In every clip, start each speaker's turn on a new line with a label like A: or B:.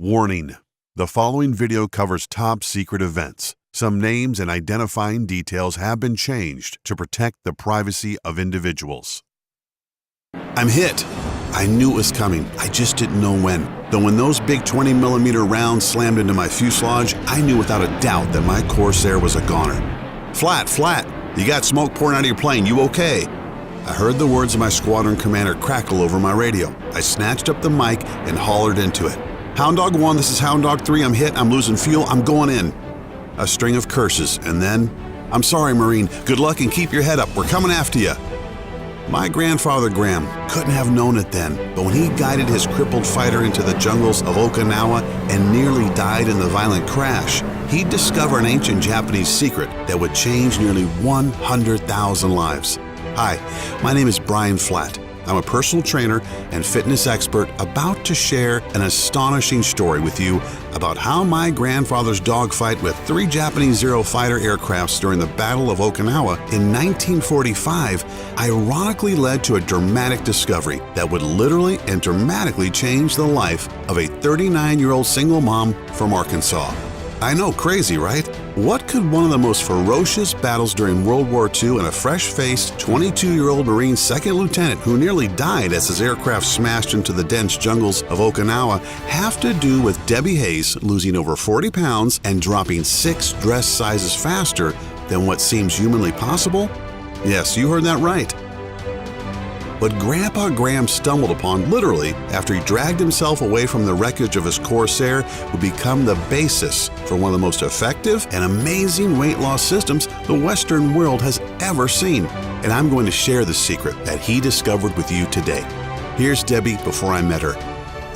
A: Warning: the following video covers top secret events. Some names and identifying details have been changed to protect the privacy of individuals. I'm hit. I knew it was coming. I just didn't know when. Though when those big 20mm rounds slammed into my fuselage, I knew without a doubt that my Corsair was a goner. Flat. You got smoke pouring out of your plane. You okay? I heard the words of my squadron commander crackle over my radio. I snatched up the mic and hollered into it. Hound Dog 1, this is Hound Dog 3. I'm hit. I'm losing fuel. I'm going in. A string of curses, and then, I'm sorry, Marine. Good luck and keep your head up. We're coming after you. My grandfather Graham couldn't have known it then, but when he guided his crippled fighter into the jungles of Okinawa and nearly died in the violent crash, he'd discover an ancient Japanese secret that would change nearly 100,000 lives. Hi, my name is Brian Flatt. I'm a personal trainer and fitness expert about to share an astonishing story with you about how my grandfather's dogfight with 3 Japanese Zero fighter aircrafts during the Battle of Okinawa in 1945 ironically led to a dramatic discovery that would literally and dramatically change the life of a 39-year-old single mom from Arkansas. I know, crazy, right? What could one of the most ferocious battles during World War II and a fresh-faced 22-year-old Marine second lieutenant who nearly died as his aircraft smashed into the dense jungles of Okinawa have to do with Debbie Hayes losing over 40 pounds and dropping 6 dress sizes faster than what seems humanly possible? Yes, you heard that right. What Grandpa Graham stumbled upon literally after he dragged himself away from the wreckage of his Corsair would become the basis for one of the most effective and amazing weight loss systems the Western world has ever seen. And I'm going to share the secret that he discovered with you today. Here's Debbie before I met her,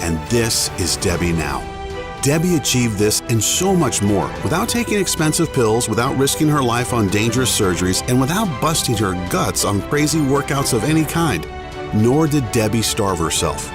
A: and this is Debbie now. Debbie achieved this and so much more without taking expensive pills, without risking her life on dangerous surgeries, and without busting her guts on crazy workouts of any kind. Nor did Debbie starve herself.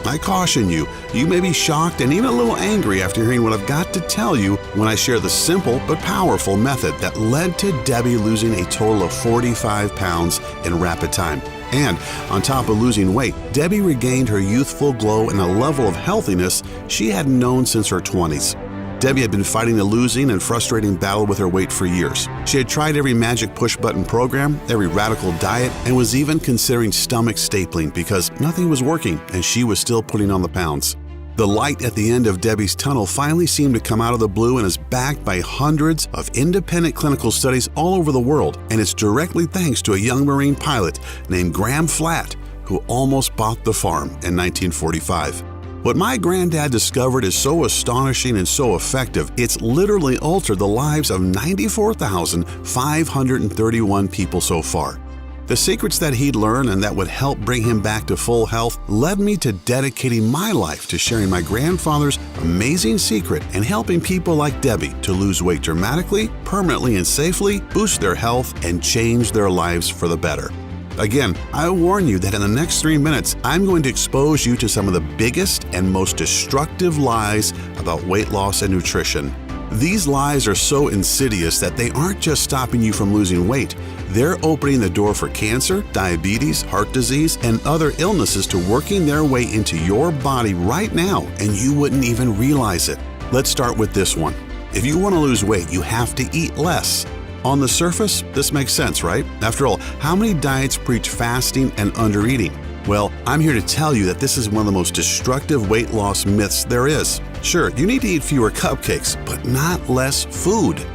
A: I caution you, you may be shocked and even a little angry after hearing what I've got to tell you when I share the simple but powerful method that led to Debbie losing a total of 45 pounds in rapid time. And on top of losing weight, Debbie regained her youthful glow and a level of healthiness she hadn't known since her 20s. Debbie had been fighting a losing and frustrating battle with her weight for years. She had tried every magic push-button program, every radical diet, and was even considering stomach stapling because nothing was working and she was still putting on the pounds. The light at the end of Debbie's tunnel finally seemed to come out of the blue and is backed by hundreds of independent clinical studies all over the world, and it's directly thanks to a young Marine pilot named Graham Flatt who almost bought the farm in 1945. What my granddad discovered is so astonishing and so effective, it's literally altered the lives of 94,531 people so far. The secrets that he'd learned and that would help bring him back to full health led me to dedicating my life to sharing my grandfather's amazing secret and helping people like Debbie to lose weight dramatically, permanently, and safely, boost their health, and change their lives for the better. Again, I warn you that in the next 3 minutes, I'm going to expose you to some of the biggest and most destructive lies about weight loss and nutrition. These lies are so insidious that they aren't just stopping you from losing weight. They're opening the door for cancer, diabetes, heart disease, and other illnesses to working their way into your body right now, and you wouldn't even realize it. Let's start with this one. If you want to lose weight, you have to eat less. On the surface, this makes sense, right? After all, how many diets preach fasting and undereating? Well, I'm here to tell you that this is one of the most destructive weight loss myths there is. Sure, you need to eat fewer cupcakes, but not less food.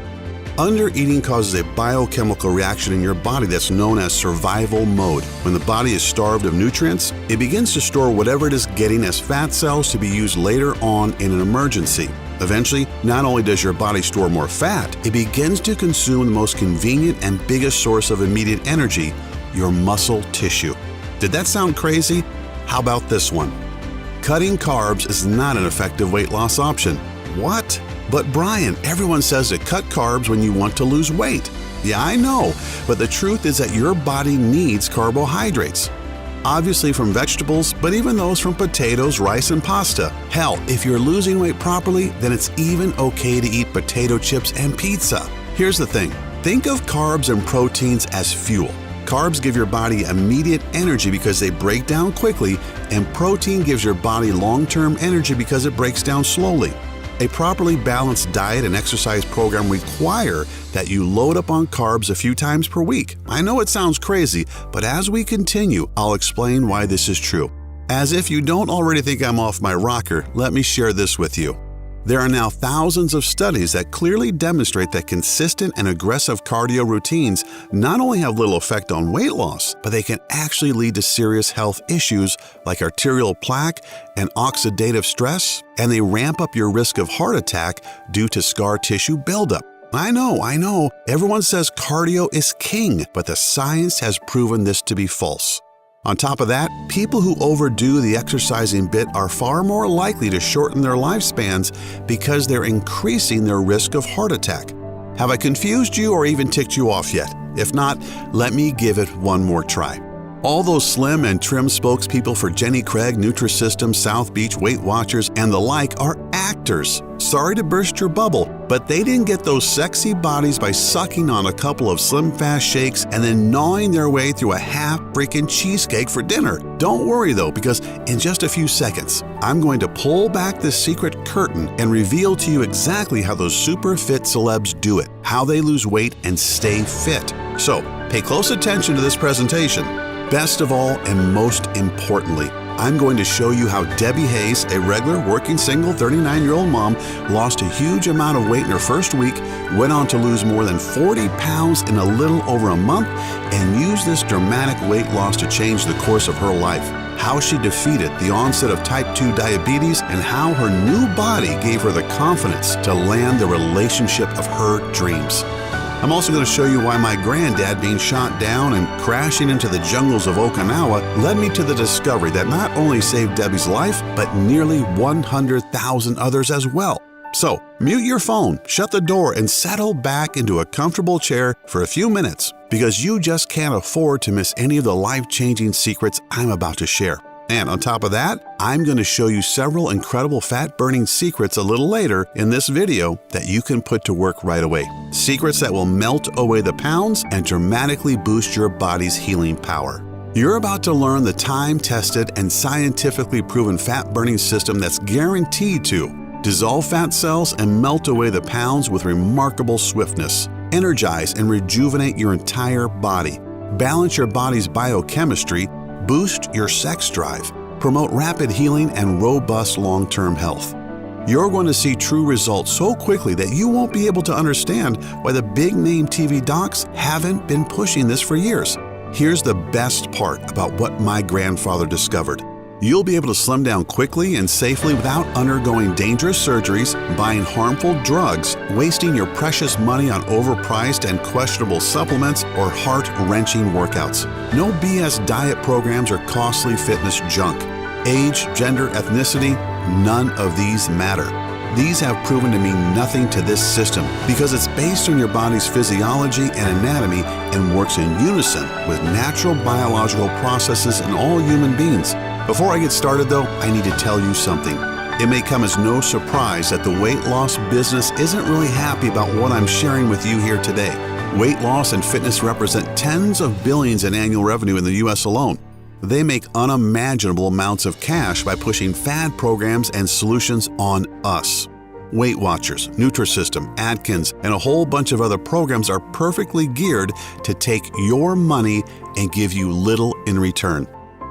A: Undereating causes a biochemical reaction in your body that's known as survival mode. When the body is starved of nutrients, it begins to store whatever it is getting as fat cells to be used later on in an emergency. Eventually, not only does your body store more fat, it begins to consume the most convenient and biggest source of immediate energy, your muscle tissue. Did that sound crazy? How about this one? Cutting carbs is not an effective weight loss option. What? But Brian, everyone says to cut carbs when you want to lose weight. Yeah, I know, but the truth is that your body needs carbohydrates. Obviously from vegetables, but even those from potatoes, rice, and pasta. Hell, if you're losing weight properly, then it's even okay to eat potato chips and pizza. Here's the thing. Think of carbs and proteins as fuel. Carbs give your body immediate energy because they break down quickly, and protein gives your body long-term energy because it breaks down slowly. A properly balanced diet and exercise program require that you load up on carbs a few times per week. I know it sounds crazy, but as we continue, I'll explain why this is true. As if you don't already think I'm off my rocker, let me share this with you. There are now thousands of studies that clearly demonstrate that consistent and aggressive cardio routines not only have little effect on weight loss, but they can actually lead to serious health issues like arterial plaque and oxidative stress, and they ramp up your risk of heart attack due to scar tissue buildup. I know, everyone says cardio is king, but the science has proven this to be false. On top of that, people who overdo the exercising bit are far more likely to shorten their lifespans because they're increasing their risk of heart attack. Have I confused you or even ticked you off yet? If not, let me give it one more try. All those slim and trim spokespeople for Jenny Craig, Nutrisystem, South Beach, Weight Watchers, and the like are actors. Sorry to burst your bubble, but they didn't get those sexy bodies by sucking on a couple of Slim Fast shakes and then gnawing their way through a half freaking cheesecake for dinner. Don't worry though, because in just a few seconds, I'm going to pull back the secret curtain and reveal to you exactly how those super fit celebs do it, how they lose weight and stay fit. So, pay close attention to this presentation. Best of all, and most importantly, I'm going to show you how Debbie Hayes, a regular working single 39-year-old mom, lost a huge amount of weight in her first week, went on to lose more than 40 pounds in a little over a month, and used this dramatic weight loss to change the course of her life. How she defeated the onset of type 2 diabetes, and how her new body gave her the confidence to land the relationship of her dreams. I'm also going to show you why my granddad being shot down and crashing into the jungles of Okinawa led me to the discovery that not only saved Debbie's life, but nearly 100,000 others as well. So, mute your phone, shut the door, and settle back into a comfortable chair for a few minutes, because you just can't afford to miss any of the life-changing secrets I'm about to share. And on top of that, I'm going to show you several incredible fat-burning secrets a little later in this video that you can put to work right away. Secrets that will melt away the pounds and dramatically boost your body's healing power. You're about to learn the time-tested and scientifically proven fat-burning system that's guaranteed to dissolve fat cells and melt away the pounds with remarkable swiftness, energize and rejuvenate your entire body, balance your body's biochemistry, boost your sex drive, promote rapid healing and robust long-term health. You're going to see true results so quickly that you won't be able to understand why the big-name TV docs haven't been pushing this for years. Here's the best part about what my grandfather discovered. You'll be able to slim down quickly and safely without undergoing dangerous surgeries, buying harmful drugs, wasting your precious money on overpriced and questionable supplements, or heart-wrenching workouts. No BS diet programs or costly fitness junk. Age, gender, ethnicity, none of these matter. These have proven to mean nothing to this system because it's based on your body's physiology and anatomy and works in unison with natural biological processes in all human beings. Before I get started though, I need to tell you something. It may come as no surprise that the weight loss business isn't really happy about what I'm sharing with you here today. Weight loss and fitness represent tens of billions in annual revenue in the US alone. They make unimaginable amounts of cash by pushing fad programs and solutions on us. Weight Watchers, Nutrisystem, Atkins, and a whole bunch of other programs are perfectly geared to take your money and give you little in return.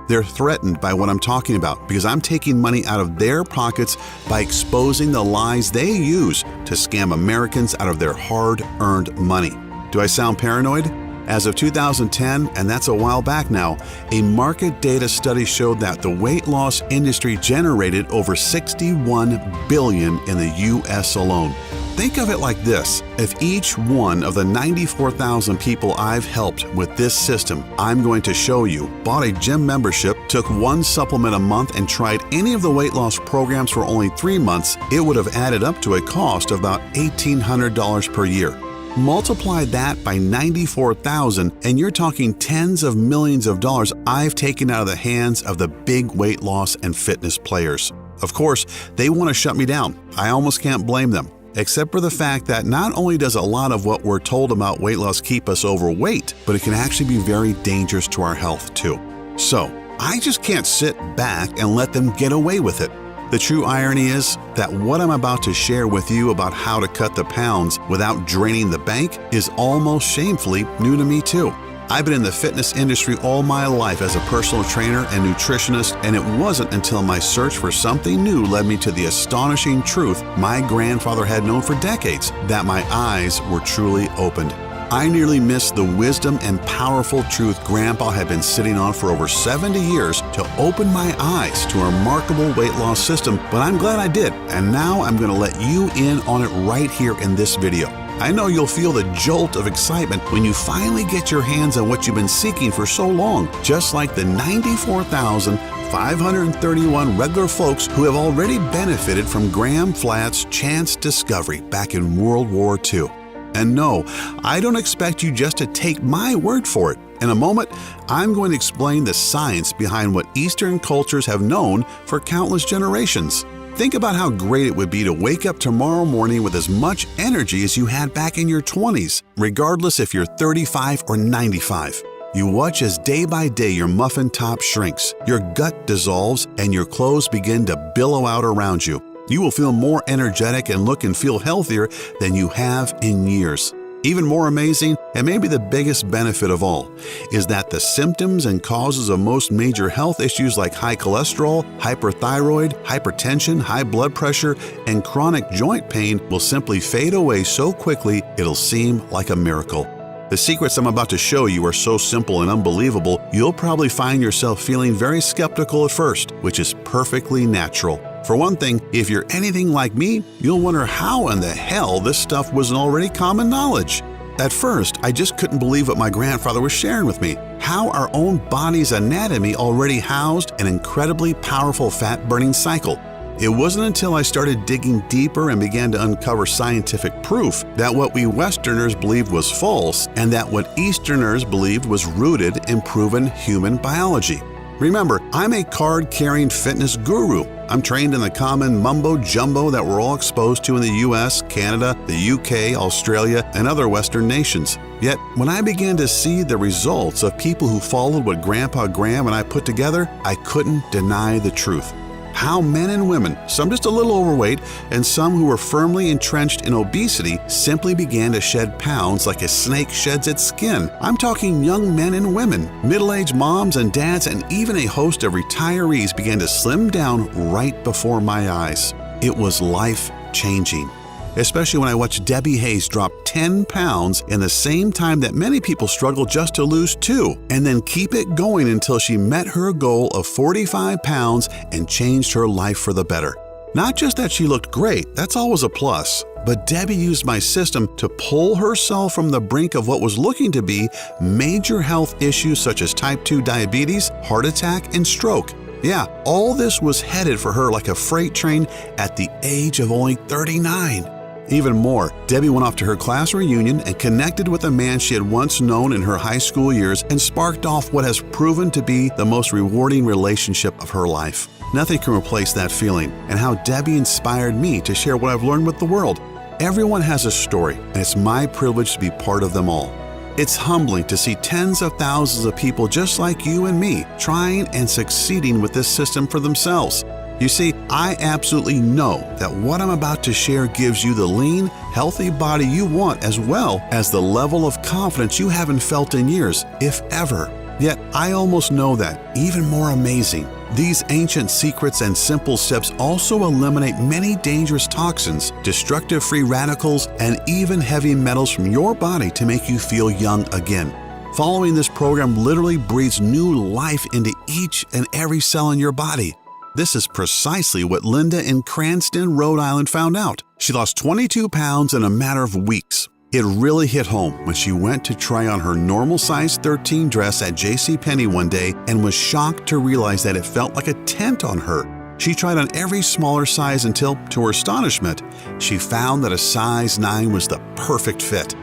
A: They're threatened by what I'm talking about because I'm taking money out of their pockets by exposing the lies they use to scam Americans out of their hard-earned money. Do I sound paranoid? As of 2010, and that's a while back now, a market data study showed that the weight loss industry generated over $61 billion in the US alone. Think of it like this. If each one of the 94,000 people I've helped with this system I'm going to show you bought a gym membership, took one supplement a month, and tried any of the weight loss programs for only 3 months, it would have added up to a cost of about $1,800 per year. Multiply that by 94,000 and you're talking tens of millions of dollars I've taken out of the hands of the big weight loss and fitness players. Of course, they want to shut me down. I almost can't blame them. except for the fact that not only does a lot of what we're told about weight loss keep us overweight, but it can actually be very dangerous to our health too. So, I just can't sit back and let them get away with it. The true irony is that what I'm about to share with you about how to cut the pounds without draining the bank is almost shamefully new to me too. I've been in the fitness industry all my life as a personal trainer and nutritionist, and it wasn't until my search for something new led me to the astonishing truth my grandfather had known for decades that my eyes were truly opened. I nearly missed the wisdom and powerful truth Grandpa had been sitting on for over 70 years to open my eyes to a remarkable weight loss system, but I'm glad I did, and now I'm going to let you in on it right here in this video. I know you'll feel the jolt of excitement when you finally get your hands on what you've been seeking for so long, just like the 94,531 regular folks who have already benefited from Graham Flatt's chance discovery back in World War II. And no, I don't expect you just to take my word for it. In a moment, I'm going to explain the science behind what Eastern cultures have known for countless generations. Think about how great it would be to wake up tomorrow morning with as much energy as you had back in your 20s, regardless if you're 35 or 95. You watch as day by day your muffin top shrinks, your gut dissolves, and your clothes begin to billow out around you. You will feel more energetic and look and feel healthier than you have in years. Even more amazing, and maybe the biggest benefit of all, is that the symptoms and causes of most major health issues like high cholesterol, hyperthyroid, hypertension, high blood pressure, and chronic joint pain will simply fade away so quickly it'll seem like a miracle. The secrets I'm about to show you are so simple and unbelievable, you'll probably find yourself feeling very skeptical at first, which is perfectly natural. For one thing, if you're anything like me, you'll wonder how in the hell this stuff wasn't already common knowledge. At first, I just couldn't believe what my grandfather was sharing with me, how our own body's anatomy already housed an incredibly powerful fat-burning cycle. It wasn't until I started digging deeper and began to uncover scientific proof that what we Westerners believed was false and that what Easterners believed was rooted in proven human biology. Remember, I'm a card-carrying fitness guru. I'm trained in the common mumbo-jumbo that we're all exposed to in the US, Canada, the UK, Australia, and other Western nations. Yet, when I began to see the results of people who followed what Grandpa Graham and I put together, I couldn't deny the truth. How men and women, some just a little overweight, and some who were firmly entrenched in obesity, simply began to shed pounds like a snake sheds its skin. I'm talking young men and women, middle-aged moms and dads, and even a host of retirees began to slim down right before my eyes. It was life-changing. Especially when I watched Debbie Hayes drop 10 pounds in the same time that many people struggle just to lose 2, and then keep it going until she met her goal of 45 pounds and changed her life for the better. Not just that she looked great, that's always a plus, but Debbie used my system to pull herself from the brink of what was looking to be major health issues such as type 2 diabetes, heart attack, and stroke. Yeah, all this was headed for her like a freight train at the age of only 39. Even more, Debbie went off to her class reunion and connected with a man she had once known in her high school years and sparked off what has proven to be the most rewarding relationship of her life. Nothing can replace that feeling and how Debbie inspired me to share what I've learned with the world. Everyone has a story, and it's my privilege to be part of them all. It's humbling to see tens of thousands of people just like you and me trying and succeeding with this system for themselves. You see, I absolutely know that what I'm about to share gives you the lean, healthy body you want as well as the level of confidence you haven't felt in years, if ever. Yet I almost know that, even more amazing, these ancient secrets and simple steps also eliminate many dangerous toxins, destructive free radicals, and even heavy metals from your body to make you feel young again. Following this program literally breathes new life into each and every cell in your body. This is precisely what Linda in Cranston, Rhode Island found out. She lost 22 pounds in a matter of weeks. It really hit home when she went to try on her normal size 13 dress at JCPenney one day and was shocked to realize that it felt like a tent on her. She tried on every smaller size until, to her astonishment, she found that a size 9 was the perfect fit.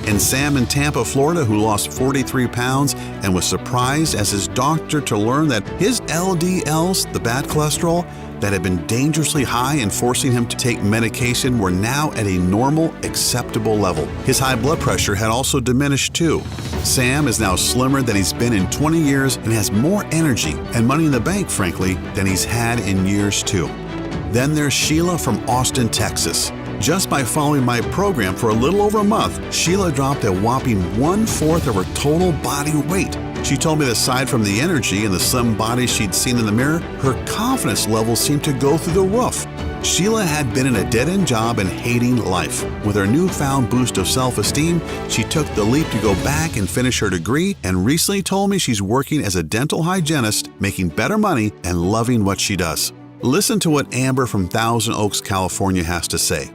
A: And Sam in Tampa, Florida, who lost 43 pounds and was surprised as his doctor to learn that his LDLs, the bad cholesterol, that had been dangerously high and forcing him to take medication were now at a normal, acceptable level. His high blood pressure had also diminished too. Sam is now slimmer than he's been in 20 years and has more energy and money in the bank, frankly, than he's had in years too. Then there's Sheila from Austin, Texas. Just by following my program for a little over a month, Sheila dropped a whopping 1/4 of her total body weight. She told me that aside from the energy and the slim body she'd seen in the mirror, her confidence levels seemed to go through the roof. Sheila had been in a dead-end job and hating life. With her newfound boost of self-esteem, she took the leap to go back and finish her degree and recently told me she's working as a dental hygienist, making better money and loving what she does. Listen to what Amber from Thousand Oaks, California has to say.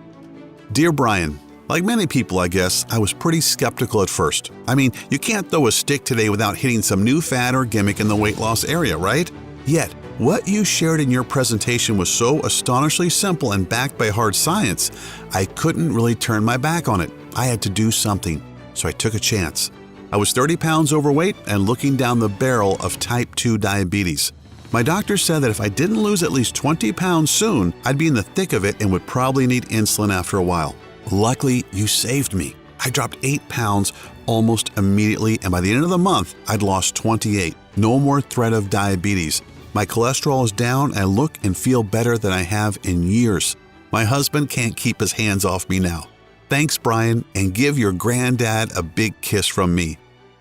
A: Dear Brian, like many people, I guess, I was pretty skeptical at first. I mean, you can't throw a stick today without hitting some new fad or gimmick in the weight loss area, right? Yet, what you shared in your presentation was so astonishingly simple and backed by hard science, I couldn't really turn my back on it. I had to do something, so I took a chance. I was 30 pounds overweight and looking down the barrel of type 2 diabetes. My doctor said that if I didn't lose at least 20 pounds soon, I'd be in the thick of it and would probably need insulin after a while. Luckily, you saved me. I dropped 8 pounds almost immediately, and by the end of the month, I'd lost 28. No more threat of diabetes. My cholesterol is down, and I look and feel better than I have in years. My husband can't keep his hands off me now. Thanks, Brian, and give your granddad a big kiss from me.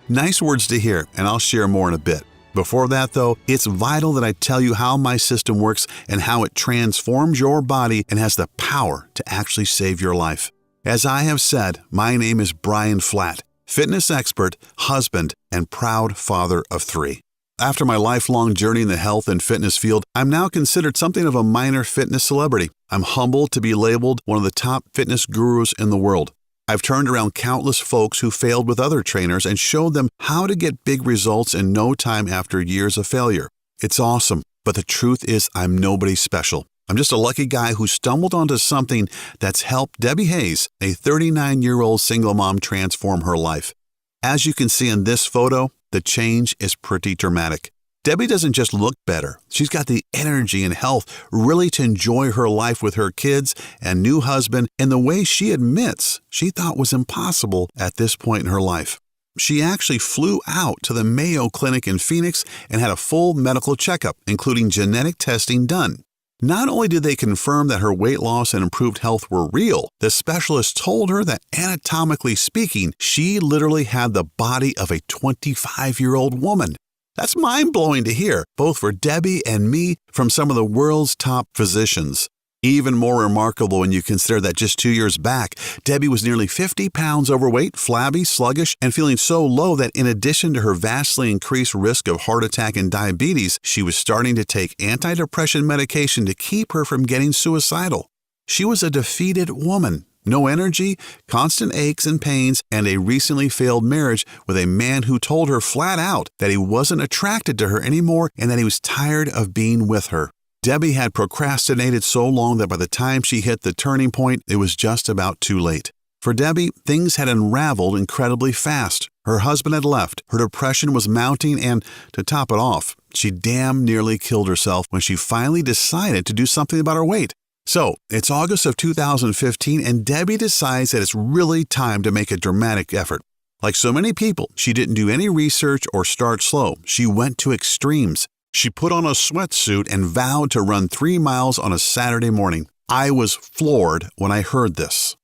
A: Nice words to hear, and I'll share more in a bit. Before that, though, it's vital that I tell you how my system works and how it transforms your body and has the power to actually save your life. As I have said, my name is Brian Flatt, fitness expert, husband, and proud father of 3. After my lifelong journey in the health and fitness field, I'm now considered something of a minor fitness celebrity. I'm humbled to be labeled one of the top fitness gurus in the world. I've turned around countless folks who failed with other trainers and showed them how to get big results in no time after years of failure. It's awesome, but the truth is I'm nobody special. I'm just a lucky guy who stumbled onto something that's helped Debbie Hayes, a 39-year-old single mom, transform her life. As you can see in this photo, the change is pretty dramatic. Debbie doesn't just look better. She's got the energy and health really to enjoy her life with her kids and new husband in the way she admits she thought was impossible at this point in her life. She actually flew out to the Mayo Clinic in Phoenix and had a full medical checkup, including genetic testing done. Not only did they confirm that her weight loss and improved health were real, the specialist told her that anatomically speaking, she literally had the body of a 25-year-old woman. That's mind-blowing to hear, both for Debbie and me, from some of the world's top physicians. Even more remarkable when you consider that just 2 years back, Debbie was nearly 50 pounds overweight, flabby, sluggish, and feeling so low that in addition to her vastly increased risk of heart attack and diabetes, she was starting to take antidepressant medication to keep her from getting suicidal. She was a defeated woman. No energy, constant aches and pains, and a recently failed marriage with a man who told her flat out that he wasn't attracted to her anymore and that he was tired of being with her. Debbie had procrastinated so long that by the time she hit the turning point, it was just about too late. For Debbie, things had unraveled incredibly fast. Her husband had left, her depression was mounting, and, to top it off, she damn nearly killed herself when she finally decided to do something about her weight. So, it's August of 2015, and Debbie decides that it's really time to make a dramatic effort. Like so many people, she didn't do any research or start slow. She went to extremes. She put on a sweatsuit and vowed to run 3 miles on a Saturday morning. I was floored when I heard this.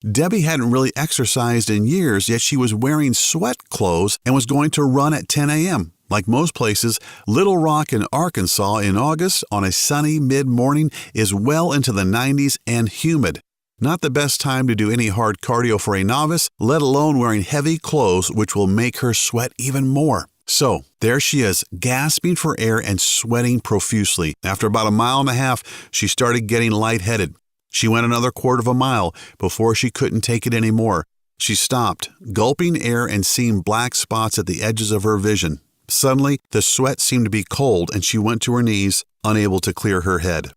A: Debbie hadn't really exercised in years, yet she was wearing sweat clothes and was going to run at 10 a.m. Like most places, Little Rock in Arkansas in August on a sunny mid-morning is well into the 90s and humid. Not the best time to do any hard cardio for a novice, let alone wearing heavy clothes which will make her sweat even more. So, there she is, gasping for air and sweating profusely. After about 1.5 miles, she started getting lightheaded. She went another 1/4 mile before she couldn't take it anymore. She stopped, gulping air and seeing black spots at the edges of her vision. Suddenly, the sweat seemed to be cold and she went to her knees, unable to clear her head.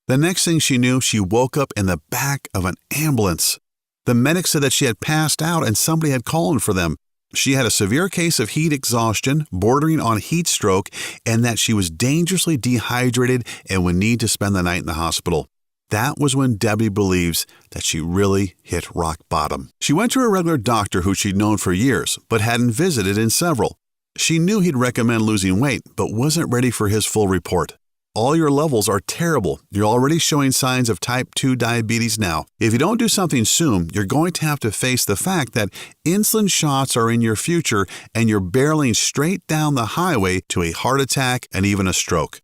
A: The next thing she knew, she woke up in the back of an ambulance. The medic said that she had passed out and somebody had called for them. She had a severe case of heat exhaustion, bordering on heat stroke, and that she was dangerously dehydrated and would need to spend the night in the hospital. That was when Debbie believes that she really hit rock bottom. She went to a regular doctor who she'd known for years, but hadn't visited in several. She knew he'd recommend losing weight, but wasn't ready for his full report. All your levels are terrible. You're already showing signs of type 2 diabetes now. If you don't do something soon, you're going to have to face the fact that insulin shots are in your future and you're barreling straight down the highway to a heart attack and even a stroke.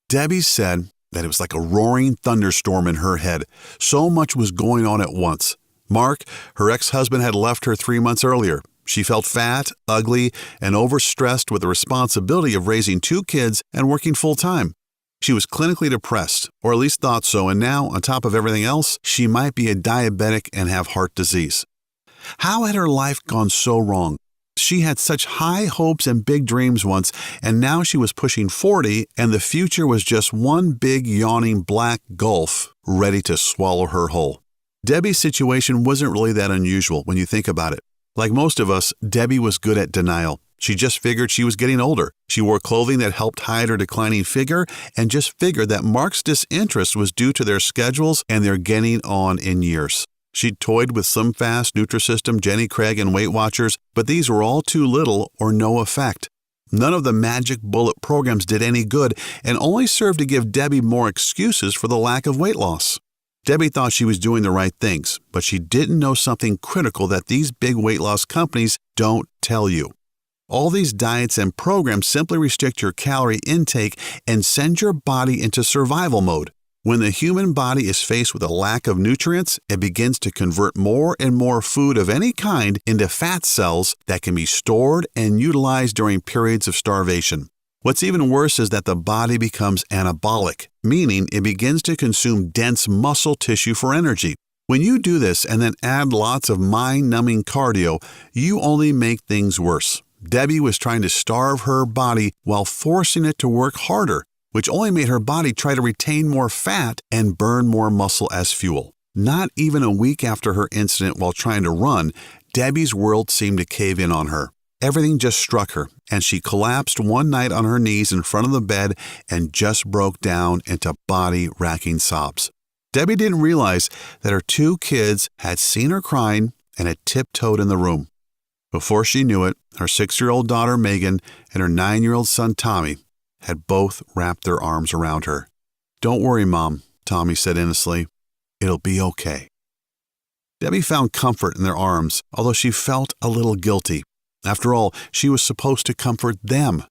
A: Debbie said that it was like a roaring thunderstorm in her head. So much was going on at once. Mark, her ex-husband, had left her 3 months earlier. She felt fat, ugly, and overstressed with the responsibility of raising 2 kids and working full-time. She was clinically depressed, or at least thought so, and now, on top of everything else, she might be a diabetic and have heart disease. How had her life gone so wrong? She had such high hopes and big dreams once, and now she was pushing 40, and the future was just one big yawning black gulf ready to swallow her whole. Debbie's situation wasn't really that unusual when you think about it. Like most of us, Debbie was good at denial. She just figured she was getting older. She wore clothing that helped hide her declining figure and just figured that Mark's disinterest was due to their schedules and their getting on in years. She'd toyed with SlimFast, Nutrisystem, Jenny Craig, and Weight Watchers, but these were all too little or no effect. None of the magic bullet programs did any good and only served to give Debbie more excuses for the lack of weight loss. Debbie thought she was doing the right things, but she didn't know something critical that these big weight loss companies don't tell you. All these diets and programs simply restrict your calorie intake and send your body into survival mode. When the human body is faced with a lack of nutrients, it begins to convert more and more food of any kind into fat cells that can be stored and utilized during periods of starvation. What's even worse is that the body becomes anabolic, meaning it begins to consume dense muscle tissue for energy. When you do this and then add lots of mind-numbing cardio, you only make things worse. Debbie was trying to starve her body while forcing it to work harder, which only made her body try to retain more fat and burn more muscle as fuel. Not even a week after her incident while trying to run, Debbie's world seemed to cave in on her. Everything just struck her, and she collapsed one night on her knees in front of the bed and just broke down into body-racking sobs. Debbie didn't realize that her 2 kids had seen her crying and had tiptoed in the room. Before she knew it, her 6-year-old daughter Megan and her 9-year-old son Tommy had both wrapped their arms around her. "Don't worry, Mom," Tommy said innocently. "It'll be okay." Debbie found comfort in their arms, although she felt a little guilty. After all, she was supposed to comfort them.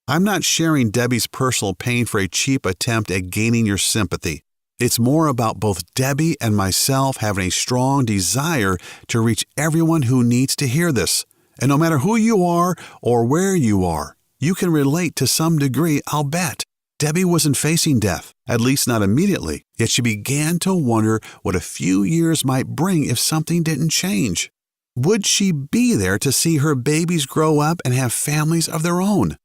A: I'm not sharing Debbie's personal pain for a cheap attempt at gaining your sympathy. It's more about both Debbie and myself having a strong desire to reach everyone who needs to hear this. And no matter who you are or where you are, you can relate to some degree, I'll bet. Debbie wasn't facing death, at least not immediately, yet she began to wonder what a few years might bring if something didn't change. Would she be there to see her babies grow up and have families of their own?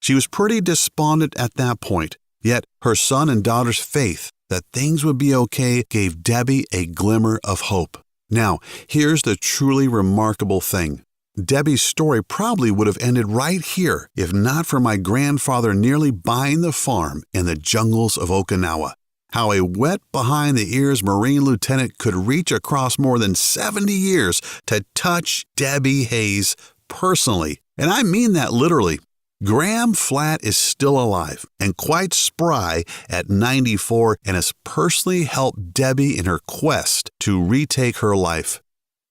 A: She was pretty despondent at that point, yet her son and daughter's faith that things would be okay gave Debbie a glimmer of hope. Now, here's the truly remarkable thing. Debbie's story probably would have ended right here if not for my grandfather nearly buying the farm in the jungles of Okinawa. How a wet behind-the-ears Marine lieutenant could reach across more than 70 years to touch Debbie Hayes personally. And I mean that literally. Graham Flatt is still alive and quite spry at 94 and has personally helped Debbie in her quest to retake her life.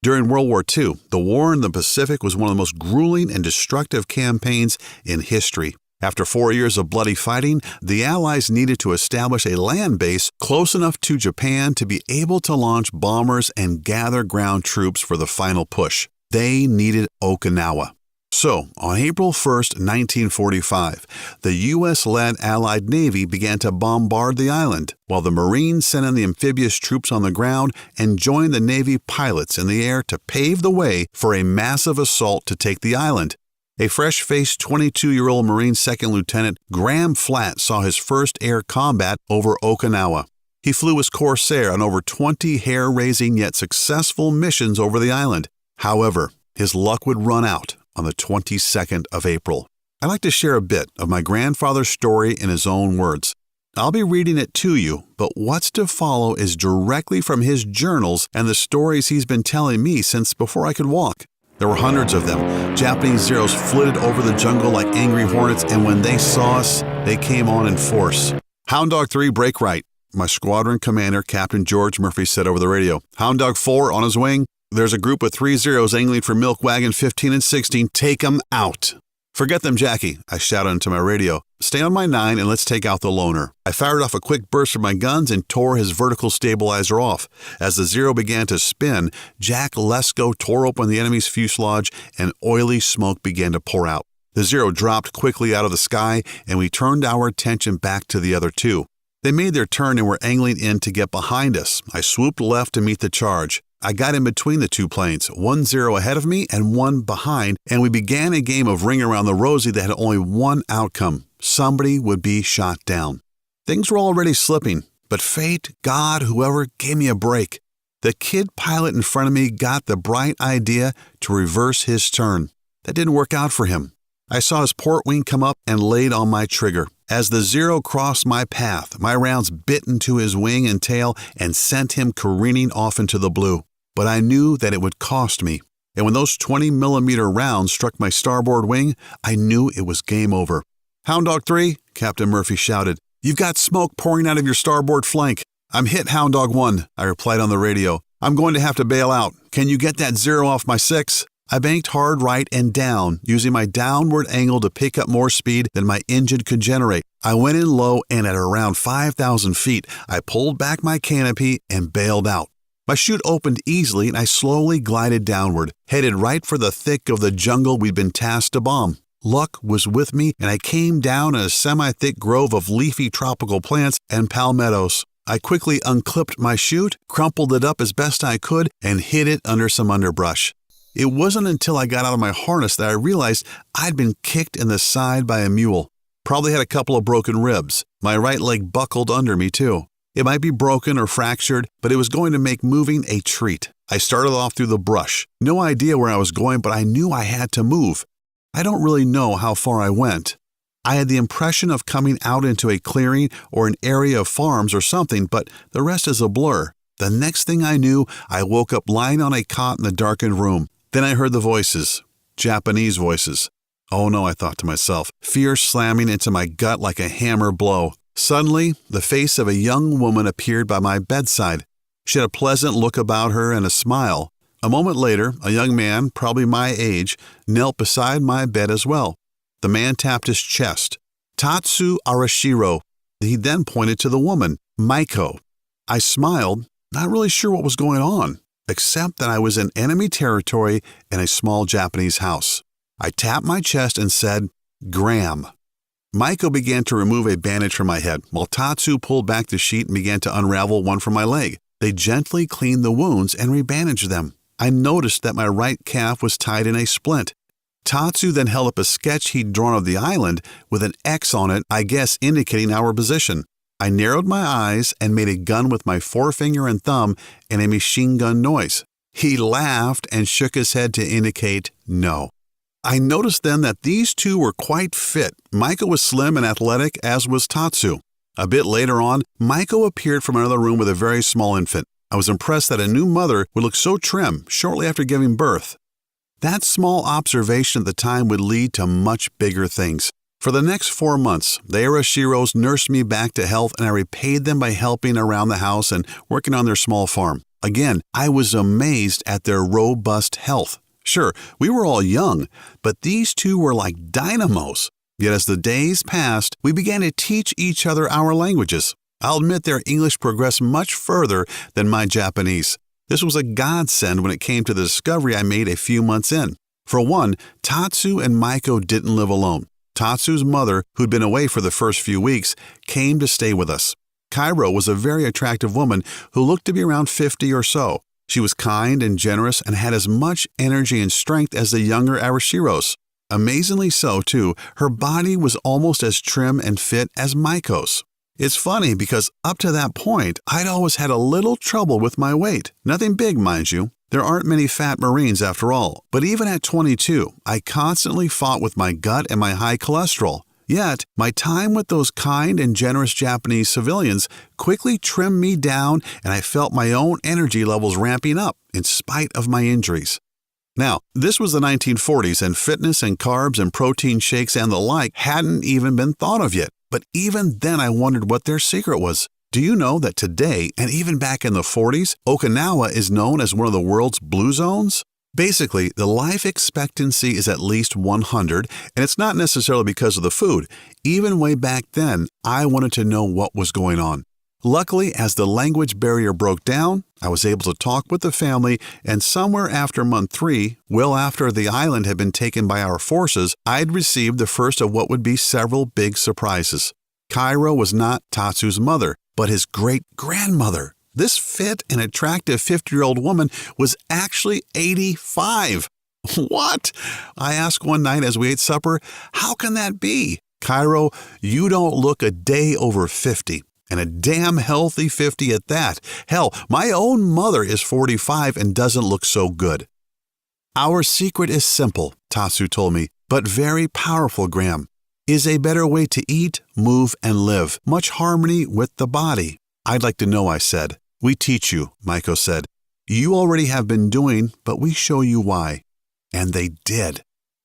A: During World War II, the war in the Pacific was one of the most grueling and destructive campaigns in history. After 4 years of bloody fighting, the Allies needed to establish a land base close enough to Japan to be able to launch bombers and gather ground troops for the final push. They needed Okinawa. So, on April 1st, 1945, the U.S.-led Allied Navy began to bombard the island, while the Marines sent in the amphibious troops on the ground and joined the Navy pilots in the air to pave the way for a massive assault to take the island. A fresh-faced 22-year-old Marine Second Lieutenant Graham Flatt saw his first air combat over Okinawa. He flew as Corsair on over 20 hair-raising yet successful missions over the island. However, his luck would run out on the 22nd of April. I'd like to share a bit of my grandfather's story in his own words. I'll be reading it to you, but what's to follow is directly from his journals and the stories he's been telling me since before I could walk. There were hundreds of them. Japanese Zeros flitted over the jungle like angry hornets, and when they saw us, they came on in force. Hound Dog 3, break right, my squadron commander, Captain George Murphy, said over the radio. Hound Dog 4, on his wing. There's a group of 3 Zeros angling for Milk Wagon 15 and 16. Take them out. Forget them, Jackie, I shouted into my radio. Stay on my 9 and let's take out the loner. I fired off a quick burst from my guns and tore his vertical stabilizer off. As the Zero began to spin, Jack Lesko tore open the enemy's fuselage and oily smoke began to pour out. The Zero dropped quickly out of the sky and we turned our attention back to the other 2. They made their turn and were angling in to get behind us. I swooped left to meet the charge. I got in between the 2 planes, 1 Zero ahead of me and 1 behind, and we began a game of Ring Around the Rosie that had only one outcome. Somebody would be shot down. Things were already slipping, but fate, God, whoever, gave me a break. The kid pilot in front of me got the bright idea to reverse his turn. That didn't work out for him. I saw his port wing come up and laid on my trigger. As the Zero crossed my path, my rounds bit into his wing and tail and sent him careening off into the blue. But I knew that it would cost me. And when those 20-millimeter rounds struck my starboard wing, I knew it was game over. Hound Dog 3, Captain Murphy shouted. You've got smoke pouring out of your starboard flank. I'm hit, Hound Dog 1, I replied on the radio. I'm going to have to bail out. Can you get that Zero off my 6? I banked hard right and down, using my downward angle to pick up more speed than my engine could generate. I went in low and at around 5,000 feet, I pulled back my canopy and bailed out. My chute opened easily and I slowly glided downward, headed right for the thick of the jungle we'd been tasked to bomb. Luck was with me and I came down in a semi-thick grove of leafy tropical plants and palmettos. I quickly unclipped my chute, crumpled it up as best I could, and hid it under some underbrush. It wasn't until I got out of my harness that I realized I'd been kicked in the side by a mule. Probably had a couple of broken ribs. My right leg buckled under me too. It might be broken or fractured, but it was going to make moving a treat. I started off through the brush. No idea where I was going, but I knew I had to move. I don't really know how far I went. I had the impression of coming out into a clearing or an area of farms or something, but the rest is a blur. The next thing I knew, I woke up lying on a cot in the darkened room. Then I heard the voices. Japanese voices. Oh no, I thought to myself, fear slamming into my gut like a hammer blow. Suddenly, the face of a young woman appeared by my bedside. She had a pleasant look about her and a smile. A moment later, a young man, probably my age, knelt beside my bed as well. The man tapped his chest. Tatsu Arashiro. He then pointed to the woman, Maiko. I smiled, not really sure what was going on, except that I was in enemy territory in a small Japanese house. I tapped my chest and said, Graham. Maiko began to remove a bandage from my head, while Tatsu pulled back the sheet and began to unravel one from my leg. They gently cleaned the wounds and rebandaged them. I noticed that my right calf was tied in a splint. Tatsu then held up a sketch he'd drawn of the island with an X on it, I guess indicating our position. I narrowed my eyes and made a gun with my forefinger and thumb and a machine gun noise. He laughed and shook his head to indicate no. I noticed then that these two were quite fit. Maiko was slim and athletic, as was Tatsu. A bit later on, Maiko appeared from another room with a very small infant. I was impressed that a new mother would look so trim shortly after giving birth. That small observation at the time would lead to much bigger things. For the next 4 months, the Arashiros nursed me back to health and I repaid them by helping around the house and working on their small farm. Again, I was amazed at their robust health. Sure, we were all young, but these two were like dynamos. Yet as the days passed, we began to teach each other our languages. I'll admit their English progressed much further than my Japanese. This was a godsend when it came to the discovery I made a few months in. For one, Tatsu and Maiko didn't live alone. Tatsu's mother, who'd been away for the first few weeks, came to stay with us. Cairo was a very attractive woman who looked to be around 50 or so. She was kind and generous and had as much energy and strength as the younger Arashiros. Amazingly so, too, her body was almost as trim and fit as Maiko's. It's funny because up to that point, I'd always had a little trouble with my weight. Nothing big, mind you. There aren't many fat Marines after all, but even at 22, I constantly fought with my gut and my high cholesterol. Yet, my time with those kind and generous Japanese civilians quickly trimmed me down, and I felt my own energy levels ramping up in spite of my injuries. Now, this was the 1940s, and fitness and carbs and protein shakes and the like hadn't even been thought of yet. But even then I wondered what their secret was. Do you know that today, and even back in the 40s, Okinawa is known as one of the world's blue zones? Basically, the life expectancy is at least 100, and it's not necessarily because of the food. Even way back then, I wanted to know what was going on. Luckily, as the language barrier broke down, I was able to talk with the family, and somewhere after month 3, well after the island had been taken by our forces, I'd received the first of what would be several big surprises. Cairo was not Tatsu's mother, but his great-grandmother. This fit and attractive 50-year-old woman was actually 85. What? I asked one night as we ate supper, how can that be? Cairo, you don't look a day over 50. And a damn healthy 50 at that. Hell, my own mother is 45 and doesn't look so good. Our secret is simple, Tatsu told me, but very powerful, Graham. Is a better way to eat, move, and live. Much harmony with the body. I'd like to know, I said. We teach you, Maiko said. You already have been doing, but we show you why. And they did.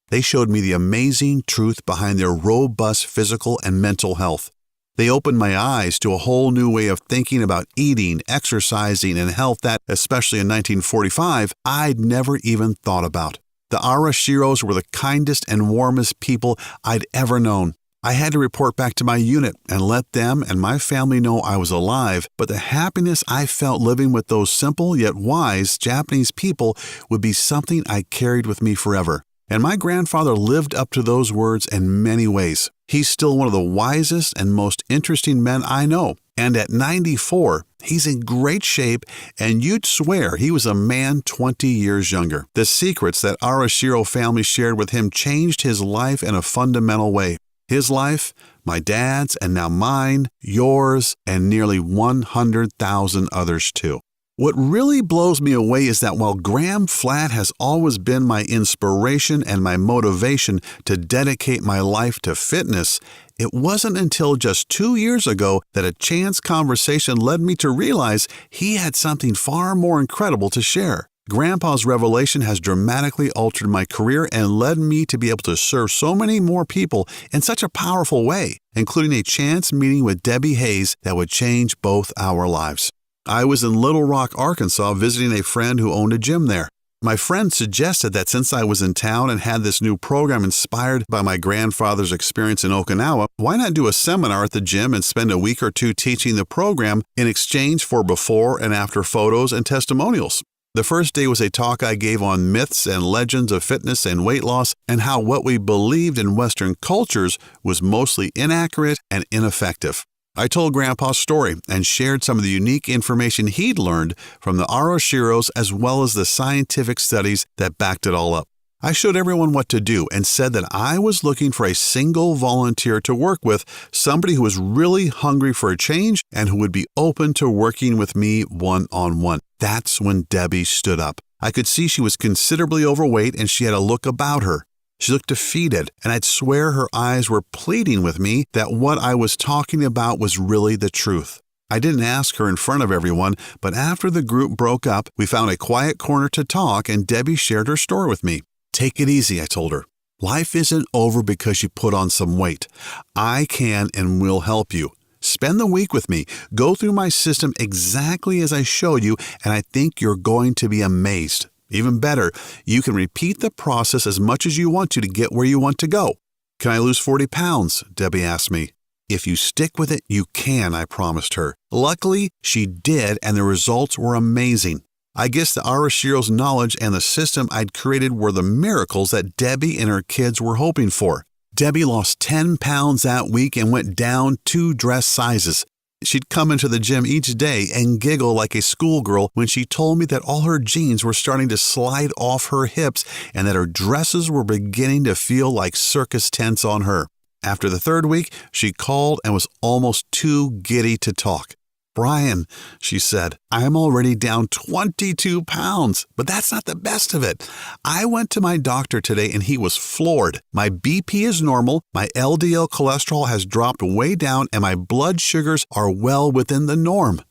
A: They showed me the amazing truth behind their robust physical and mental health. They opened my eyes to a whole new way of thinking about eating, exercising, and health that, especially in 1945, I'd never even thought about. The Arashiros were the kindest and warmest people I'd ever known. I had to report back to my unit and let them and my family know I was alive, but the happiness I felt living with those simple yet wise Japanese people would be something I carried with me forever. And my grandfather lived up to those words in many ways. He's still one of the wisest and most interesting men I know. And at 94, he's in great shape, and you'd swear he was a man 20 years younger. The secrets that Arashiro family shared with him changed his life in a fundamental way. His life, my dad's, and now mine, yours, and nearly 100,000 others too. What really blows me away is that while Graham Flatt has always been my inspiration and my motivation to dedicate my life to fitness, it wasn't until just 2 years ago that a chance conversation led me to realize he had something far more incredible to share. Grandpa's revelation has dramatically altered my career and led me to be able to serve so many more people in such a powerful way, including a chance meeting with Debbie Hayes that would change both our lives. I was in Little Rock, Arkansas, visiting a friend who owned a gym there. My friend suggested that since I was in town and had this new program inspired by my grandfather's experience in Okinawa, why not do a seminar at the gym and spend a week or two teaching the program in exchange for before and after photos and testimonials. The first day was a talk I gave on myths and legends of fitness and weight loss and how what we believed in Western cultures was mostly inaccurate and ineffective. I told Grandpa's story and shared some of the unique information he'd learned from the Arashiros as well as the scientific studies that backed it all up. I showed everyone what to do and said that I was looking for a single volunteer to work with, somebody who was really hungry for a change and who would be open to working with me one-on-one. That's when Debbie stood up. I could see she was considerably overweight and she had a look about her. She looked defeated, and I'd swear her eyes were pleading with me that what I was talking about was really the truth. I didn't ask her in front of everyone, but after the group broke up, we found a quiet corner to talk, and Debbie shared her story with me. Take it easy, I told her. Life isn't over because you put on some weight. I can and will help you. Spend the week with me. Go through my system exactly as I showed you, and I think you're going to be amazed. Even better, you can repeat the process as much as you want to get where you want to go. Can I lose 40 pounds? Debbie asked me. If you stick with it, you can, I promised her. Luckily, she did, and the results were amazing. I guess the Arashiro's knowledge and the system I'd created were the miracles that Debbie and her kids were hoping for. Debbie lost 10 pounds that week and went down 2 dress sizes. She'd come into the gym each day and giggle like a schoolgirl when she told me that all her jeans were starting to slide off her hips and that her dresses were beginning to feel like circus tents on her. After the 3rd week, she called and was almost too giddy to talk. "Brian," she said, "I'm already down 22 pounds, but that's not the best of it. I went to my doctor today and he was floored. My BP is normal, my LDL cholesterol has dropped way down, and my blood sugars are well within the norm.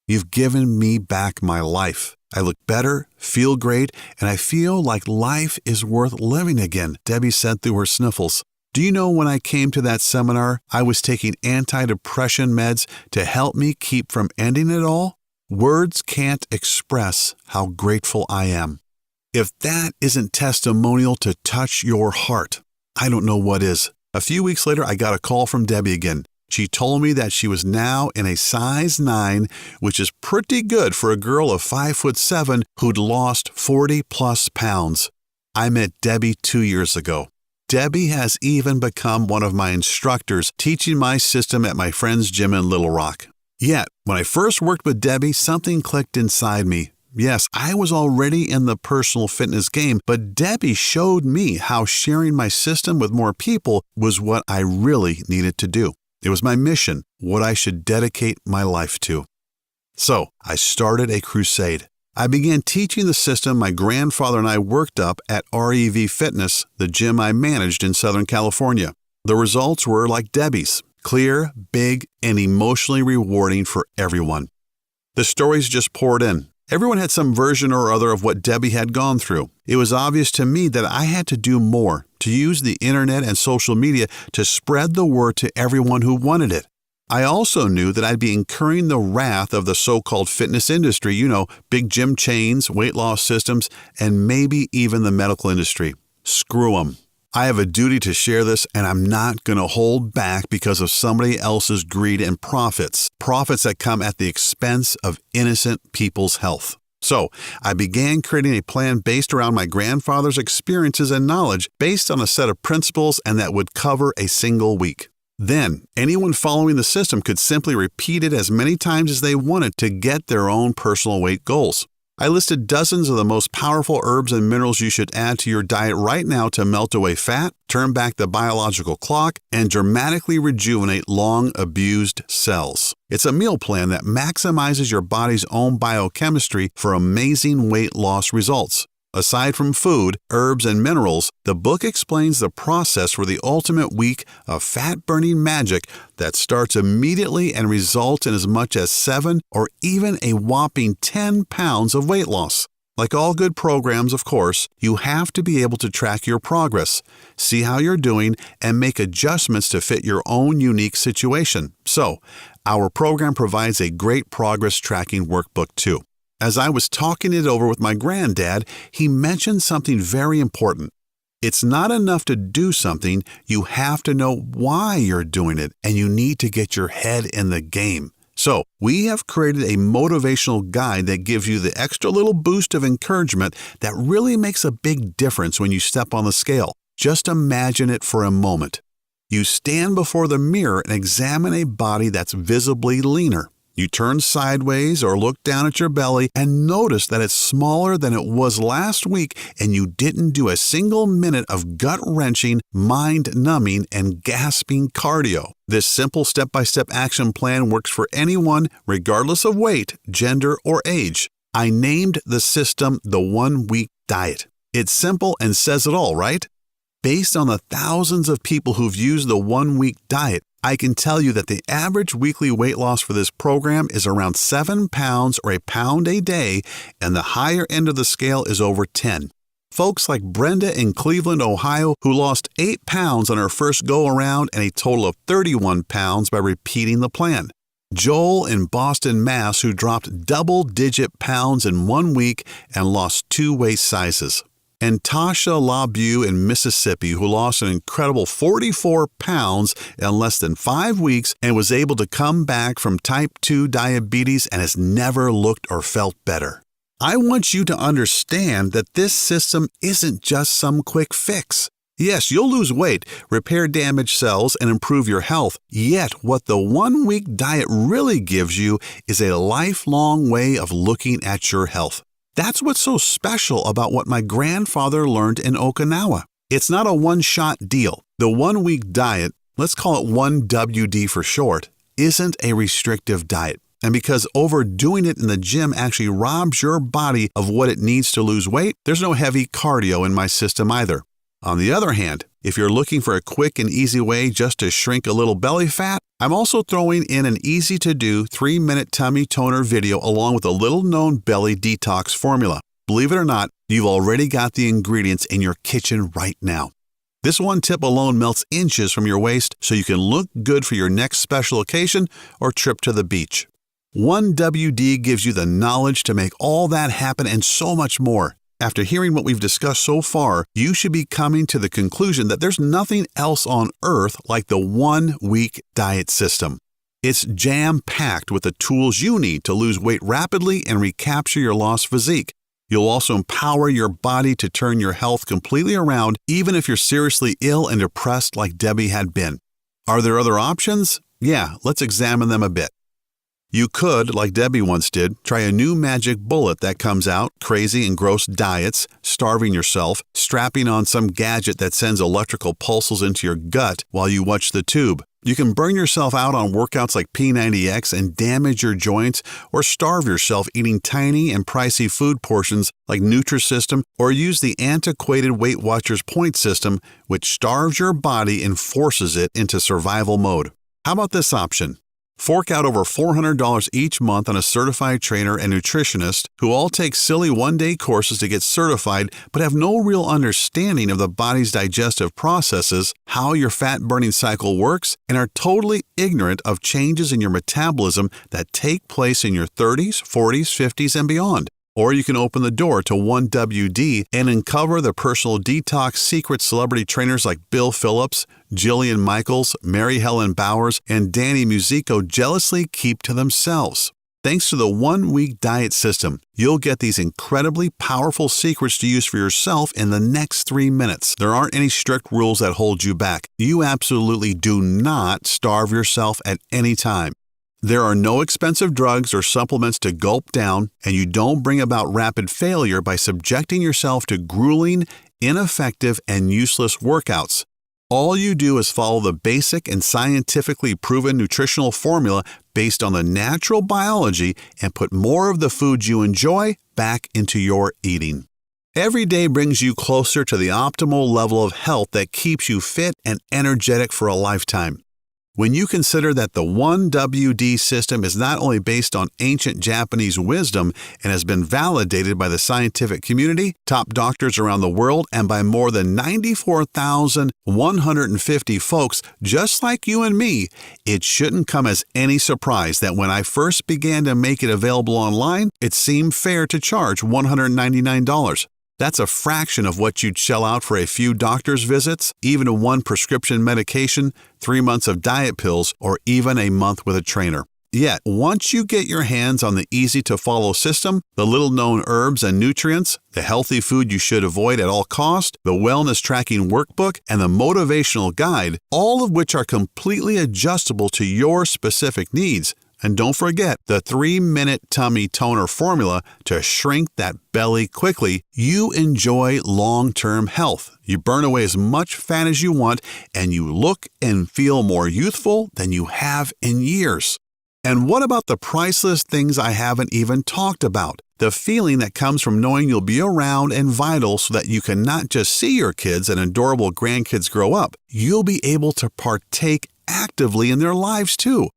A: You've given me back my life. I look better, feel great, and I feel like life is worth living again," Debbie said through her sniffles. "Do you know when I came to that seminar, I was taking antidepressant meds to help me keep from ending it all? Words can't express how grateful I am. If that isn't testimonial to touch your heart, I don't know what is." A few weeks later, I got a call from Debbie again. She told me that she was now in a size 9, which is pretty good for a girl of 5'7" who'd lost 40+ pounds. I met Debbie 2 years ago. Debbie has even become one of my instructors, teaching my system at my friend's gym in Little Rock. Yet, when I first worked with Debbie, something clicked inside me. Yes, I was already in the personal fitness game, but Debbie showed me how sharing my system with more people was what I really needed to do. It was my mission, what I should dedicate my life to. So, I started a crusade. I began teaching the system my grandfather and I worked up at REV Fitness, the gym I managed in Southern California. The results were like Debbie's, clear, big, and emotionally rewarding for everyone. The stories just poured in. Everyone had some version or other of what Debbie had gone through. It was obvious to me that I had to do more, to use the internet and social media to spread the word to everyone who wanted it. I also knew that I'd be incurring the wrath of the so-called fitness industry, big gym chains, weight loss systems, and maybe even the medical industry. Screw them. I have a duty to share this, and I'm not going to hold back because of somebody else's greed and profits that come at the expense of innocent people's health. So, I began creating a plan based around my grandfather's experiences and knowledge, based on a set of principles, and that would cover a single week. Then, anyone following the system could simply repeat it as many times as they wanted to get their own personal weight goals. I listed dozens of the most powerful herbs and minerals you should add to your diet right now to melt away fat, turn back the biological clock, and dramatically rejuvenate long-abused cells. It's a meal plan that maximizes your body's own biochemistry for amazing weight loss results. Aside from food, herbs, and minerals, the book explains the process for the ultimate week of fat-burning magic that starts immediately and results in as much as 7 or even a whopping 10 pounds of weight loss. Like all good programs, of course, you have to be able to track your progress, see how you're doing, and make adjustments to fit your own unique situation. So, our program provides a great progress tracking workbook too. As I was talking it over with my granddad, he mentioned something very important. It's not enough to do something, you have to know why you're doing it, and you need to get your head in the game. So, we have created a motivational guide that gives you the extra little boost of encouragement that really makes a big difference when you step on the scale. Just imagine it for a moment. You stand before the mirror and examine a body that's visibly leaner. You turn sideways or look down at your belly and notice that it's smaller than it was last week, and you didn't do a single minute of gut-wrenching, mind-numbing, and gasping cardio. This simple step-by-step action plan works for anyone, regardless of weight, gender, or age. I named the system the 1 Week Diet. It's simple and says it all, right? Based on the thousands of people who've used the 1 Week Diet, I can tell you that the average weekly weight loss for this program is around 7 pounds or a pound a day, and the higher end of the scale is over 10. Folks like Brenda in Cleveland, Ohio, who lost 8 pounds on her first go-around and a total of 31 pounds by repeating the plan. Joel in Boston, Mass., who dropped double-digit pounds in 1 week and lost 2 waist sizes. And Tasha LaBeau in Mississippi, who lost an incredible 44 pounds in less than 5 weeks and was able to come back from type 2 diabetes and has never looked or felt better. I want you to understand that this system isn't just some quick fix. Yes, you'll lose weight, repair damaged cells, and improve your health, yet what the 1 Week Diet really gives you is a lifelong way of looking at your health. That's what's so special about what my grandfather learned in Okinawa. It's not a one-shot deal. The 1 Week Diet, let's call it 1WD for short, isn't a restrictive diet. And because overdoing it in the gym actually robs your body of what it needs to lose weight, there's no heavy cardio in my system either. On the other hand, if you're looking for a quick and easy way just to shrink a little belly fat, I'm also throwing in an easy-to-do 3-minute tummy toner video along with a little-known belly detox formula. Believe it or not, you've already got the ingredients in your kitchen right now. This one tip alone melts inches from your waist so you can look good for your next special occasion or trip to the beach. 1WD gives you the knowledge to make all that happen and so much more. After hearing what we've discussed so far, you should be coming to the conclusion that there's nothing else on earth like the 1-week diet system. It's jam-packed with the tools you need to lose weight rapidly and recapture your lost physique. You'll also empower your body to turn your health completely around, even if you're seriously ill and depressed like Debbie had been. Are there other options? Yeah, let's examine them a bit. You could, like Debbie once did, try a new magic bullet that comes out, crazy and gross diets, starving yourself, strapping on some gadget that sends electrical pulses into your gut while you watch the tube. You can burn yourself out on workouts like P90X and damage your joints, or starve yourself eating tiny and pricey food portions like Nutrisystem, or use the antiquated Weight Watchers point system, which starves your body and forces it into survival mode. How about this option? Fork out over $400 each month on a certified trainer and nutritionist who all take silly one-day courses to get certified but have no real understanding of the body's digestive processes, how your fat-burning cycle works, and are totally ignorant of changes in your metabolism that take place in your 30s, 40s, 50s, and beyond. Or you can open the door to 1WD and uncover the personal detox secret celebrity trainers like Bill Phillips, Jillian Michaels, Mary Helen Bowers, and Danny Musico jealously keep to themselves. Thanks to the 1-week diet system, you'll get these incredibly powerful secrets to use for yourself in the next 3 minutes. There aren't any strict rules that hold you back. You absolutely do not starve yourself at any time. There are no expensive drugs or supplements to gulp down, and you don't bring about rapid failure by subjecting yourself to grueling, ineffective, and useless workouts. All you do is follow the basic and scientifically proven nutritional formula based on the natural biology and put more of the foods you enjoy back into your eating. Every day brings you closer to the optimal level of health that keeps you fit and energetic for a lifetime. When you consider that the 1WD system is not only based on ancient Japanese wisdom and has been validated by the scientific community, top doctors around the world, and by more than 94,150 folks just like you and me, it shouldn't come as any surprise that when I first began to make it available online, it seemed fair to charge $199. That's a fraction of what you'd shell out for a few doctor's visits, even one prescription medication, 3 months of diet pills, or even a month with a trainer. Yet, once you get your hands on the easy-to-follow system, the little-known herbs and nutrients, the healthy food you should avoid at all costs, the wellness tracking workbook, and the motivational guide, all of which are completely adjustable to your specific needs. And don't forget the 3-minute tummy toner formula to shrink that belly quickly. You enjoy long-term health. You burn away as much fat as you want, and you look and feel more youthful than you have in years. And what about the priceless things I haven't even talked about? The feeling that comes from knowing you'll be around and vital so that you can not just see your kids and adorable grandkids grow up, you'll be able to partake actively in their lives too.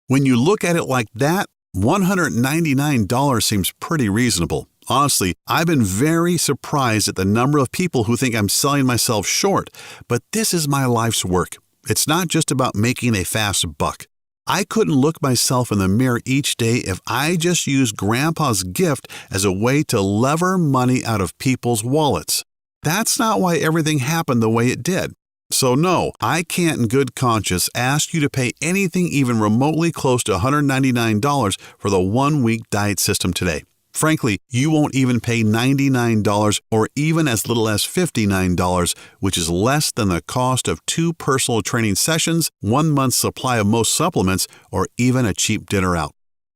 A: When you look at it like that, $199 seems pretty reasonable. Honestly, I've been very surprised at the number of people who think I'm selling myself short, but this is my life's work. It's not just about making a fast buck. I couldn't look myself in the mirror each day if I just used Grandpa's gift as a way to lever money out of people's wallets. That's not why everything happened the way it did. So no, I can't in good conscience ask you to pay anything even remotely close to $199 for the 1-week diet system today. Frankly, you won't even pay $99 or even as little as $59, which is less than the cost of 2 personal training sessions, 1 month's supply of most supplements, or even a cheap dinner out.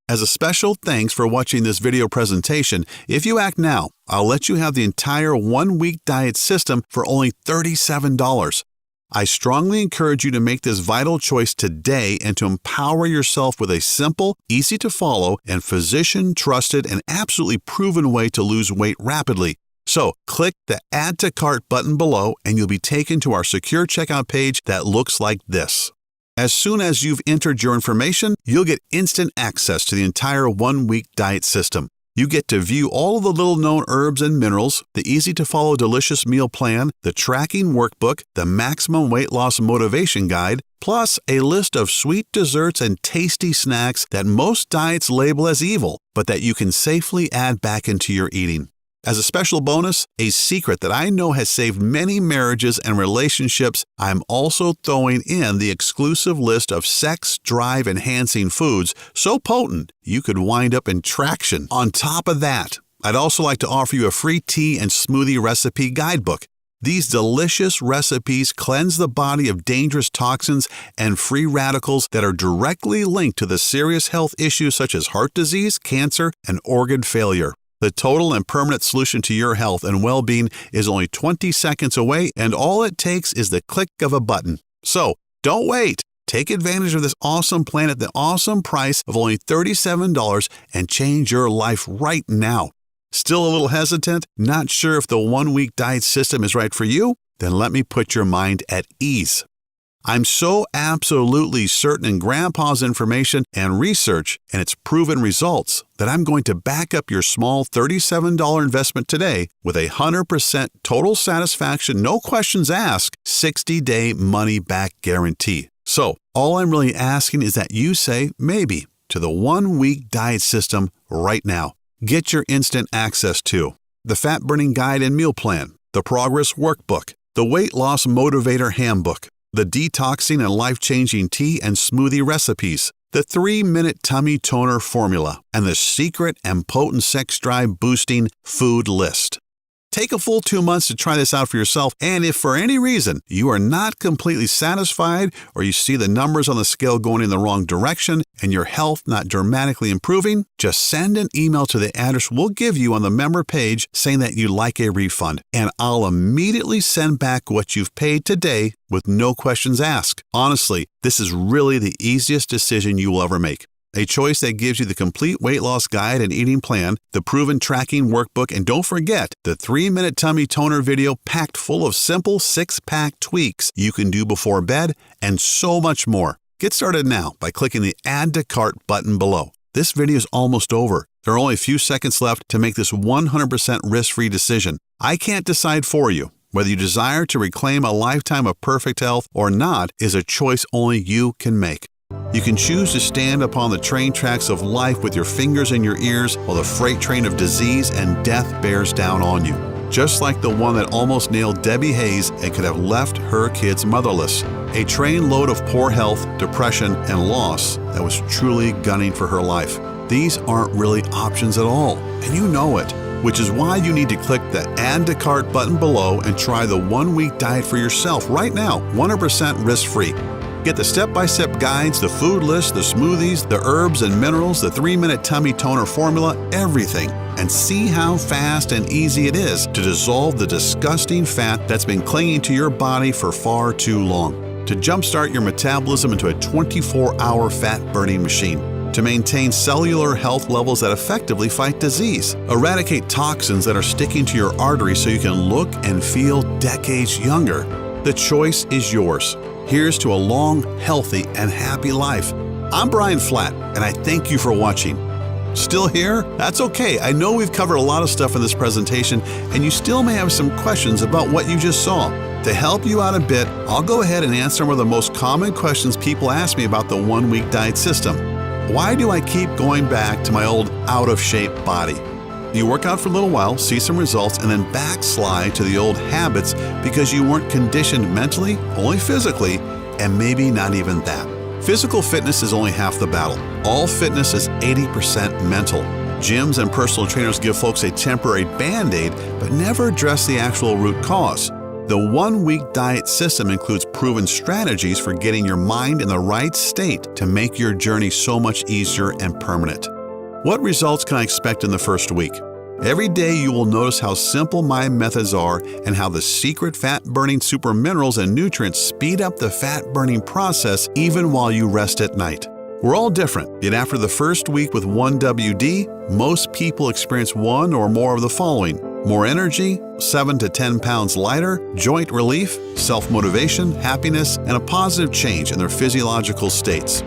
A: As a special thanks for watching this video presentation, if you act now, I'll let you have the entire 1-week diet system for only $37. I strongly encourage you to make this vital choice today and to empower yourself with a simple, easy-to-follow, and physician-trusted and absolutely proven way to lose weight rapidly. So, click the Add to Cart button below and you'll be taken to our secure checkout page that looks like this. As soon as you've entered your information, you'll get instant access to the entire one-week diet system. You get to view all of the little-known herbs and minerals, the easy-to-follow delicious meal plan, the tracking workbook, the maximum weight loss motivation guide, plus a list of sweet desserts and tasty snacks that most diets label as evil, but that you can safely add back into your eating. As a special bonus, a secret that I know has saved many marriages and relationships, I'm also throwing in the exclusive list of sex drive-enhancing foods so potent you could wind up in traction. On top of that, I'd also like to offer you a free tea and smoothie recipe guidebook. These delicious recipes cleanse the body of dangerous toxins and free radicals that are directly linked to the serious health issues such as heart disease, cancer, and organ failure. The total and permanent solution to your health and well-being is only 20 seconds away, and all it takes is the click of a button. So, don't wait. Take advantage of this awesome plan at the awesome price of only $37 and change your life right now. Still a little hesitant? Not sure if the one-week diet system is right for you? Then let me put your mind at ease. I'm so absolutely certain in Grandpa's information and research and its proven results that I'm going to back up your small $37 investment today with a 100% total satisfaction, no questions asked, 60-day money-back guarantee. So, all I'm really asking is that you say maybe to the one-week diet system right now. Get your instant access to the Fat Burning Guide and Meal Plan, the Progress Workbook, the Weight Loss Motivator Handbook, the Detoxing and Life-Changing Tea and Smoothie Recipes, the 3-Minute Tummy Toner Formula, and the secret and potent sex drive boosting food list. Take a full 2 months to try this out for yourself, and if for any reason you are not completely satisfied or you see the numbers on the scale going in the wrong direction and your health not dramatically improving, just send an email to the address we'll give you on the member page saying that you'd like a refund, and I'll immediately send back what you've paid today with no questions asked. Honestly, this is really the easiest decision you will ever make. A choice that gives you the complete weight loss guide and eating plan, the proven tracking workbook, and don't forget the 3-minute tummy toner video packed full of simple 6-pack tweaks you can do before bed, and so much more. Get started now by clicking the Add to Cart button below. This video is almost over. There are only a few seconds left to make this 100% risk-free decision. I can't decide for you. Whether you desire to reclaim a lifetime of perfect health or not is a choice only you can make. You can choose to stand upon the train tracks of life with your fingers in your ears while the freight train of disease and death bears down on you. Just like the one that almost nailed Debbie Hayes and could have left her kids motherless. A train load of poor health, depression, and loss that was truly gunning for her life. These aren't really options at all, and you know it, which is why you need to click the Add to Cart button below and try the one-week diet for yourself right now, 100% risk-free. Get the step-by-step guides, the food list, the smoothies, the herbs and minerals, the 3-minute tummy toner formula, everything, and see how fast and easy it is to dissolve the disgusting fat that's been clinging to your body for far too long. To jumpstart your metabolism into a 24-hour fat-burning machine. To maintain cellular health levels that effectively fight disease. Eradicate toxins that are sticking to your arteries so you can look and feel decades younger. The choice is yours. Here's to a long, healthy, and happy life. I'm Brian Flatt, and I thank you for watching. Still here? That's okay. I know we've covered a lot of stuff in this presentation, and you still may have some questions about what you just saw. To help you out a bit, I'll go ahead and answer one of the most common questions people ask me about the one-week diet system. Why do I keep going back to my old out-of-shape body? You work out for a little while, see some results, and then backslide to the old habits because you weren't conditioned mentally, only physically, and maybe not even that. Physical fitness is only half the battle. All fitness is 80% mental. Gyms and personal trainers give folks a temporary band-aid, but never address the actual root cause. The one-week diet system includes proven strategies for getting your mind in the right state to make your journey so much easier and permanent. What results can I expect in the first week? Every day you will notice how simple my methods are and how the secret fat-burning super minerals and nutrients speed up the fat-burning process even while you rest at night. We're all different, yet after the first week with 1WD, most people experience one or more of the following: more energy, 7 to 10 pounds lighter, joint relief, self-motivation, happiness, and a positive change in their physiological states.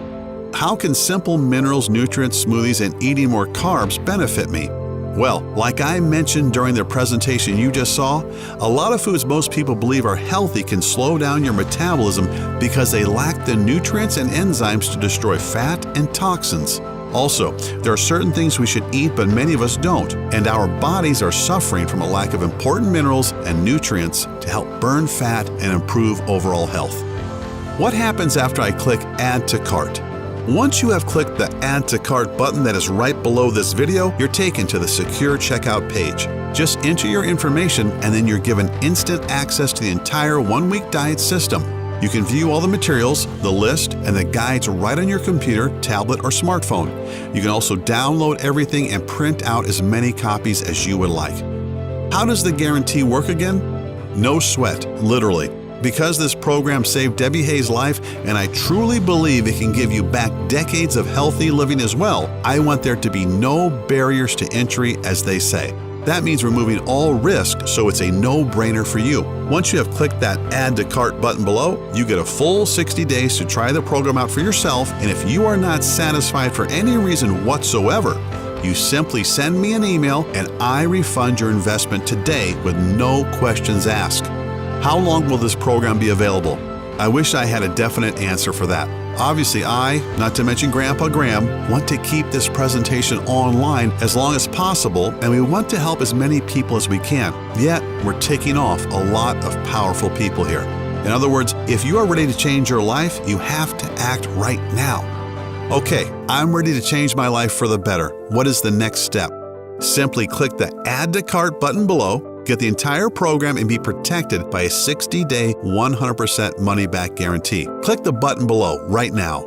A: How can simple minerals, nutrients, smoothies, and eating more carbs benefit me? Well, like I mentioned during the presentation you just saw, a lot of foods most people believe are healthy can slow down your metabolism because they lack the nutrients and enzymes to destroy fat and toxins. Also, there are certain things we should eat but many of us don't, and our bodies are suffering from a lack of important minerals and nutrients to help burn fat and improve overall health. What happens after I click Add to Cart? Once you have clicked the Add to Cart button that is right below this video, you're taken to the secure checkout page. Just enter your information and then you're given instant access to the entire one-week diet system. You can view all the materials, the list, and the guides right on your computer, tablet, or smartphone. You can also download everything and print out as many copies as you would like. How does the guarantee work again? No sweat, literally. Because this program saved Debbie Hayes' life, and I truly believe it can give you back decades of healthy living as well, I want there to be no barriers to entry, as they say. That means removing all risk, so it's a no-brainer for you. Once you have clicked that Add to Cart button below, you get a full 60 days to try the program out for yourself, and if you are not satisfied for any reason whatsoever, you simply send me an email and I refund your investment today with no questions asked. How long will this program be available? I wish I had a definite answer for that. Obviously, I, not to mention Grandpa Graham, want to keep this presentation online as long as possible, and we want to help as many people as we can. Yet, we're taking off a lot of powerful people here. In other words, if you are ready to change your life, you have to act right now. Okay, I'm ready to change my life for the better. What is the next step? Simply click the Add to Cart button below, get the entire program, and be protected by a 60-day, 100% money-back guarantee. Click the button below right now.